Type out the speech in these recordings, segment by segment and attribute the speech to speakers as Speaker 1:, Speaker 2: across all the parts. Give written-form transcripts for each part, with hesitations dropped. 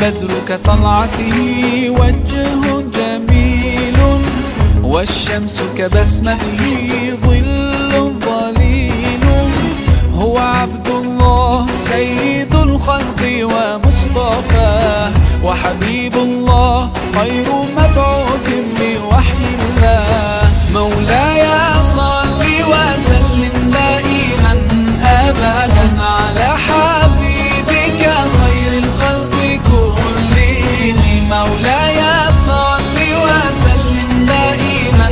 Speaker 1: البدر كطلعته وجه جميل، والشمس كبسمته ظل ظليل. هو عبد الله سيد الخلق ومصطفاه، وحبيب الله خير مبعوث بوحي الله. مولاي صل وسلم دائما أبدا على حبيبك خير الخلق كلهم. مولاي صل وسلم دائما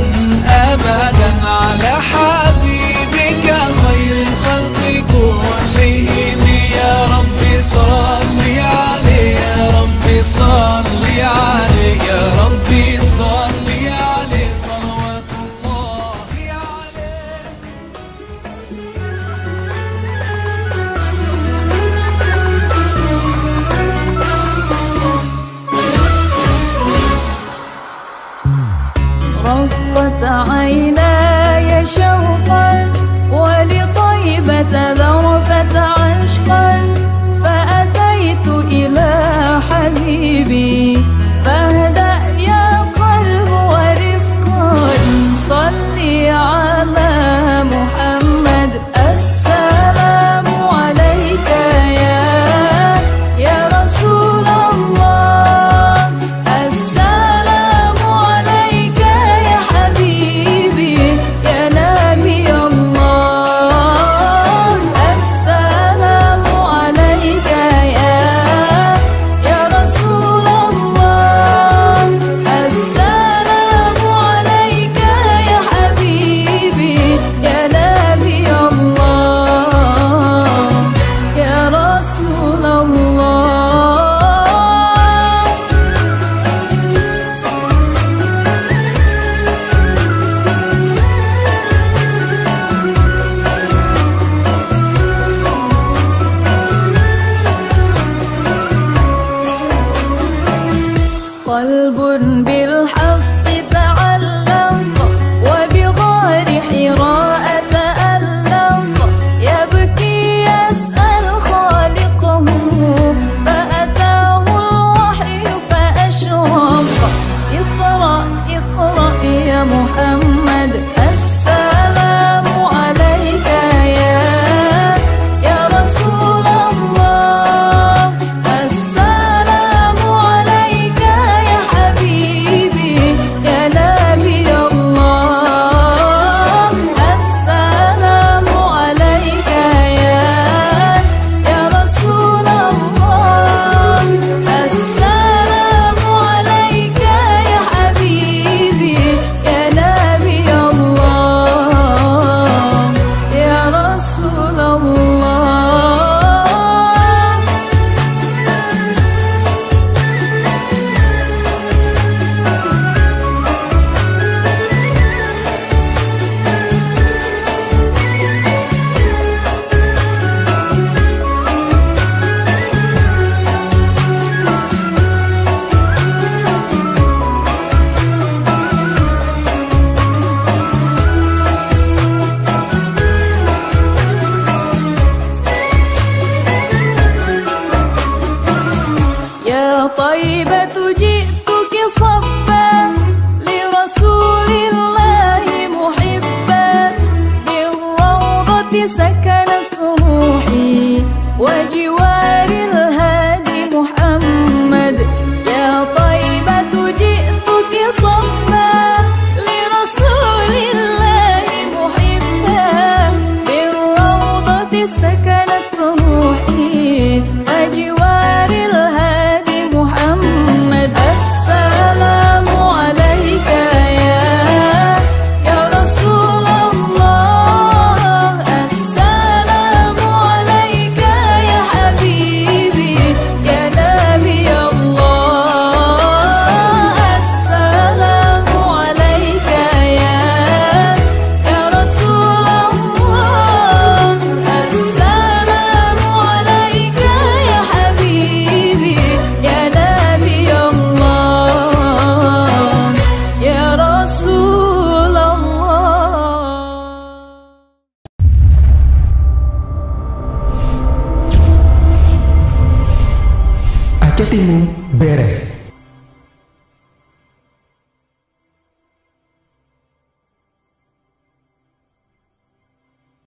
Speaker 1: أبدا على حبيبك خير الخلق كلهم. يا رب صل عليه، يا رب صل عليه، يا رب صل عليه صلوات الله عليه.
Speaker 2: رقت عيناي شوقا ولطيبة ذرفت عشقا، فأتيت إلى حبيبي فاهدأ يا قلب ورفقا. صلي على محمد السلام عليك يا رسول الله. السلام عليك يا حبيبي يا نبي الله. السلام عليك يا رسول الله. السلام عليك يا حبيبي يا نبي الله يا رسول الله. قلب بالحق تعلق وبغار حراء تألق، يبكي يسأل خالقه فأتاه الوحي فأشرق. اقرأ اقرأ يا محمد السلام عليك يا رسول الله. السلام عليك يا حبيبي يا نبي الله. السلام عليك يا رسول الله. السلام عليك يا حبيبي يا نبي الله يا رسول الله. يا طيبة جئتك صبا لرسول الله محبا، بالروضة سكنت روحي وجوار الهادي محمد. يا طيبة جئتك صبا لرسول الله محبا، بالروضة سكنت روحي وجوار الهادي محمد. السلام عليك يا رسول الله. السلام عليك يا حبيبي يا نبي الله. السلام عليك يا رسول الله. السلام عليك يا حبيبي يا نبي الله يا رسول الله.
Speaker 3: Aceh Timur beere